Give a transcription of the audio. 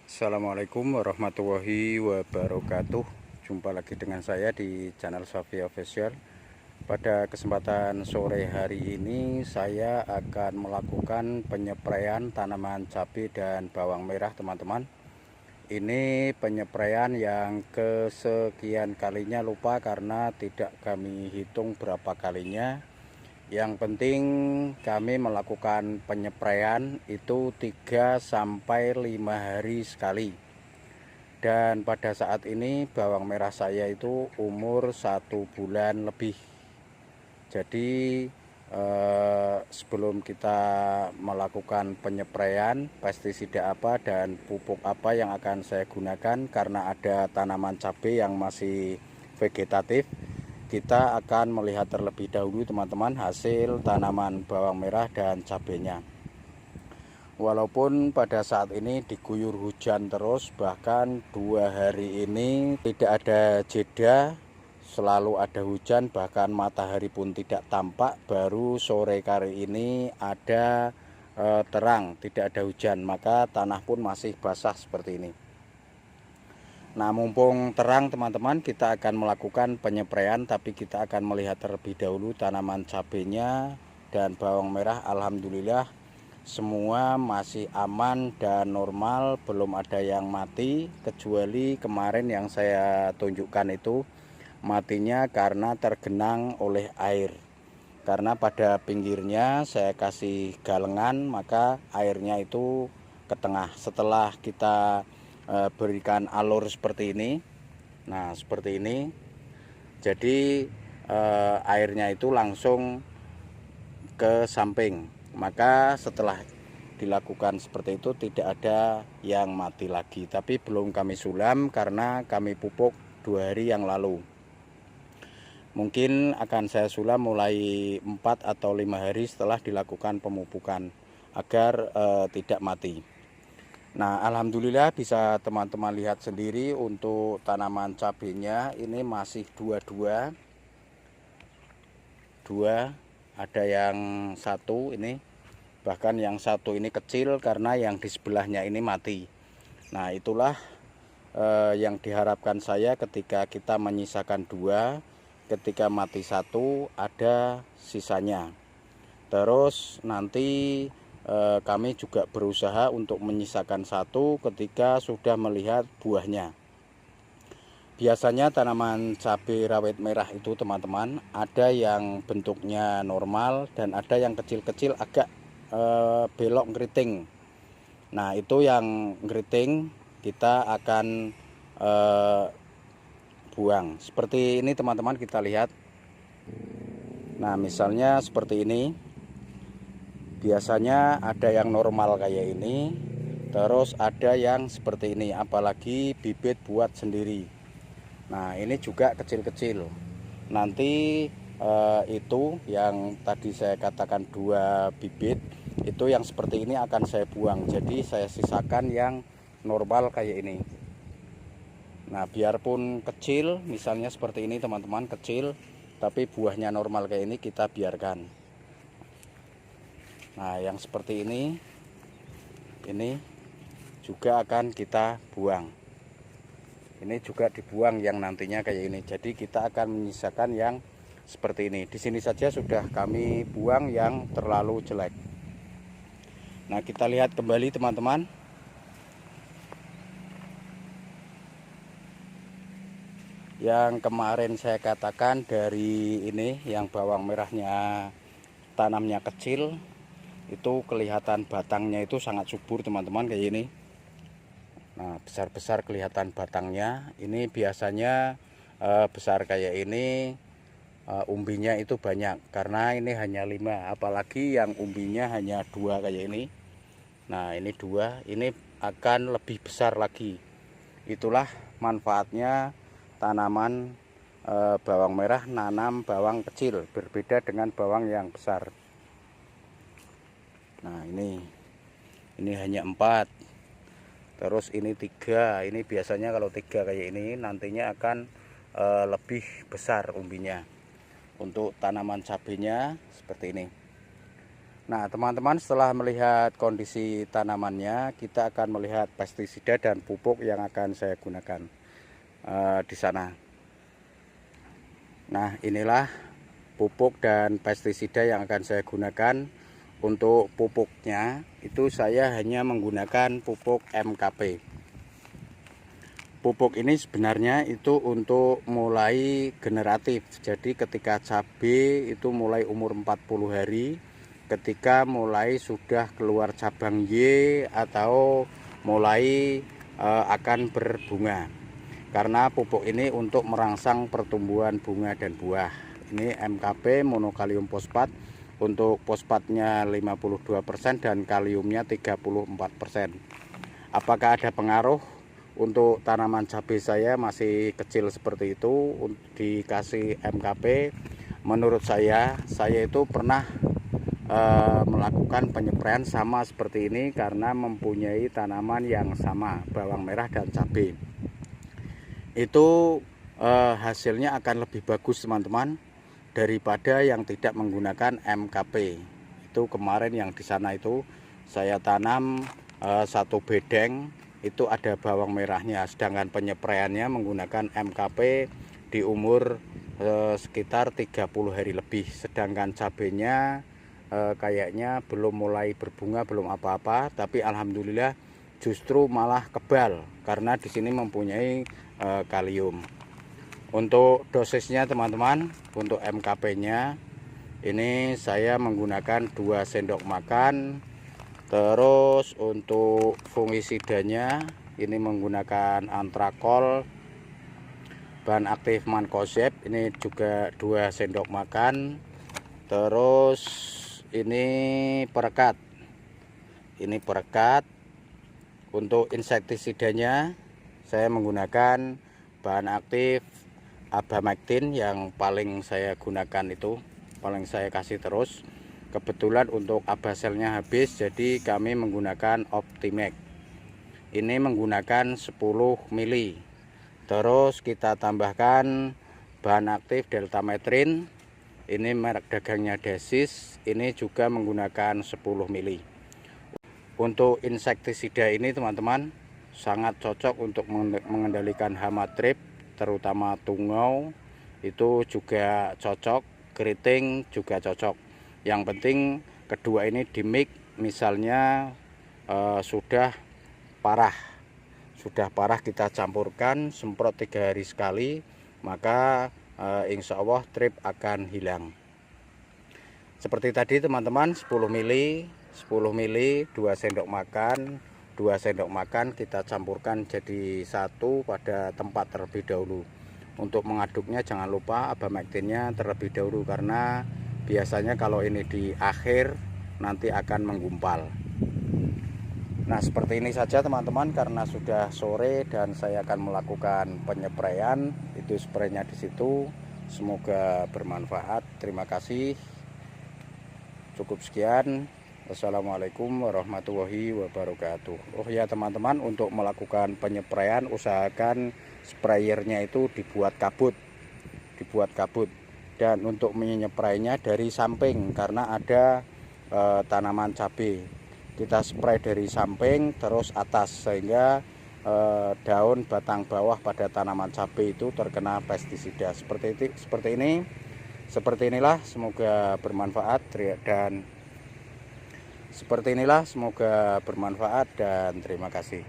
Assalamualaikum warahmatullahi wabarakatuh. Jumpa lagi dengan saya di channel Safi Official. Pada kesempatan sore hari ini saya akan melakukan penyepraian tanaman cabai dan bawang merah, teman-teman. Ini penyepraian yang kesekian kalinya, lupa karena tidak kami hitung berapa kalinya. Yang penting kami melakukan penyepraian itu 3-5 hari sekali. Dan pada saat ini bawang merah saya itu umur 1 bulan lebih. Jadi sebelum kita melakukan penyepraian, pestisida apa dan pupuk apa yang akan saya gunakan, karena ada tanaman cabai yang masih vegetatif, kita akan melihat terlebih dahulu, teman-teman, hasil tanaman bawang merah dan cabainya. Walaupun pada saat ini diguyur hujan terus, bahkan 2 hari ini tidak ada jeda, selalu ada hujan, bahkan matahari pun tidak tampak. Baru sore kali ini ada terang, tidak ada hujan, maka tanah pun masih basah seperti ini. Nah, mumpung terang, teman-teman, kita akan melakukan penyepraian, tapi kita akan melihat terlebih dahulu tanaman cabenya dan bawang merah. Alhamdulillah semua masih aman dan normal, belum ada yang mati, kecuali kemarin yang saya tunjukkan itu matinya karena tergenang oleh air. Karena pada pinggirnya saya kasih galengan, maka airnya itu ke tengah. Setelah kita berikan alur seperti ini, nah seperti ini, jadi airnya itu langsung ke samping. Maka setelah dilakukan seperti itu tidak ada yang mati lagi. Tapi belum kami sulam karena kami pupuk 2 hari yang lalu. Mungkin akan saya sulam mulai 4 atau 5 hari setelah dilakukan pemupukan agar tidak mati. Nah, alhamdulillah bisa teman-teman lihat sendiri untuk tanaman cabenya ini masih dua, ada yang satu ini, bahkan yang satu ini kecil karena yang di sebelahnya ini mati. Nah, itulah yang diharapkan saya ketika kita menyisakan 2, ketika mati 1 ada sisanya. Terus nanti kami juga berusaha untuk menyisakan 1 ketika sudah melihat buahnya. Biasanya tanaman cabai rawit merah itu, teman-teman, ada yang bentuknya normal dan ada yang kecil-kecil agak belok ngeriting. Nah, itu yang ngeriting kita akan buang. Seperti ini, teman-teman, kita lihat. Nah, misalnya seperti ini. Biasanya ada yang normal kayak ini, terus ada yang seperti ini, apalagi bibit buat sendiri. Nah, ini juga kecil-kecil. Nanti itu yang tadi saya katakan 2 bibit, itu yang seperti ini akan saya buang. Jadi saya sisakan yang normal kayak ini. Nah, biarpun kecil, misalnya seperti ini, teman-teman, kecil, tapi buahnya normal kayak ini kita biarkan. Nah, yang seperti ini juga akan kita buang. Ini juga dibuang yang nantinya kayak ini. Jadi kita akan menyisakan yang seperti ini. Di sini saja sudah kami buang yang terlalu jelek. Nah, kita lihat kembali, teman-teman. Yang kemarin saya katakan dari ini, yang bawang merahnya tanamnya kecil, itu kelihatan batangnya itu sangat subur, teman-teman, kayak ini. Nah, besar-besar kelihatan batangnya. Ini biasanya besar kayak ini, umbinya itu banyak, karena ini hanya 5, apalagi yang umbinya hanya 2 kayak ini. Nah, ini 2, ini akan lebih besar lagi. Itulah manfaatnya tanaman bawang merah, nanam bawang kecil, berbeda dengan bawang yang besar. Nah, ini hanya 4, terus ini 3. Ini biasanya kalau 3 kayak ini nantinya akan lebih besar umbinya. Untuk tanaman cabenya seperti ini. Nah, teman-teman, setelah melihat kondisi tanamannya, kita akan melihat pestisida dan pupuk yang akan saya gunakan di sana. Nah, inilah pupuk dan pestisida yang akan saya gunakan. Untuk pupuknya itu saya hanya menggunakan pupuk MKP. Pupuk ini sebenarnya itu untuk mulai generatif. Jadi ketika cabai itu mulai umur 40 hari, ketika mulai sudah keluar cabang Y atau mulai akan berbunga. Karena pupuk ini untuk merangsang pertumbuhan bunga dan buah. Ini MKP, monokalium fosfat. Untuk fosfatnya 52% dan kaliumnya 34%. Apakah ada pengaruh? Untuk tanaman cabai saya masih kecil seperti itu dikasih MKP. Menurut saya itu pernah melakukan penyepraian sama seperti ini karena mempunyai tanaman yang sama, bawang merah dan cabai. Itu hasilnya akan lebih bagus teman-teman daripada yang tidak menggunakan MKP. Itu kemarin yang di sana itu saya tanam satu bedeng itu ada bawang merahnya, sedangkan penyepraiannya menggunakan MKP di umur sekitar 30 hari lebih, sedangkan cabenya kayaknya belum mulai berbunga, belum apa-apa, tapi alhamdulillah justru malah kebal karena di sini mempunyai kalium. Untuk dosisnya teman-teman, untuk MKP-nya ini saya menggunakan 2 sendok makan. Terus untuk fungisidanya ini menggunakan antrakol, bahan aktif mancozeb, ini juga 2 sendok makan. Terus ini perekat. Ini perekat. Untuk insektisidanya saya menggunakan bahan aktif Abamectin yang paling saya gunakan, itu paling saya kasih terus. Kebetulan untuk abaselnya habis, jadi kami menggunakan Optimax. Ini menggunakan 10 mili. Terus kita tambahkan bahan aktif Deltametrin. Ini merek dagangnya Desis. Ini juga menggunakan 10 mili. Untuk insektisida ini teman-teman sangat cocok untuk mengendalikan hama trip, terutama tungau itu juga cocok, keriting juga cocok. Yang penting kedua ini di mix, misalnya sudah parah kita campurkan, semprot 3 hari sekali, maka insya Allah trip akan hilang. Seperti tadi teman-teman, 10 mili 2 sendok makan. 2 sendok makan kita campurkan jadi satu pada tempat terlebih dahulu. Untuk mengaduknya jangan lupa Abamectinnya terlebih dahulu, karena biasanya kalau ini di akhir nanti akan menggumpal. Nah, seperti ini saja teman-teman, karena sudah sore dan saya akan melakukan penyepraian. Itu spraynya di situ. Semoga bermanfaat. Terima kasih. Cukup sekian. Wassalamualaikum warahmatullahi wabarakatuh. Oh ya teman-teman, untuk melakukan penyepraian usahakan sprayernya itu dibuat kabut. Dan untuk menyeprainya dari samping, karena ada tanaman cabai. Kita spray dari samping terus atas, sehingga daun batang bawah pada tanaman cabai itu terkena pestisida. Seperti inilah, semoga bermanfaat dan seperti inilah, semoga bermanfaat dan terima kasih.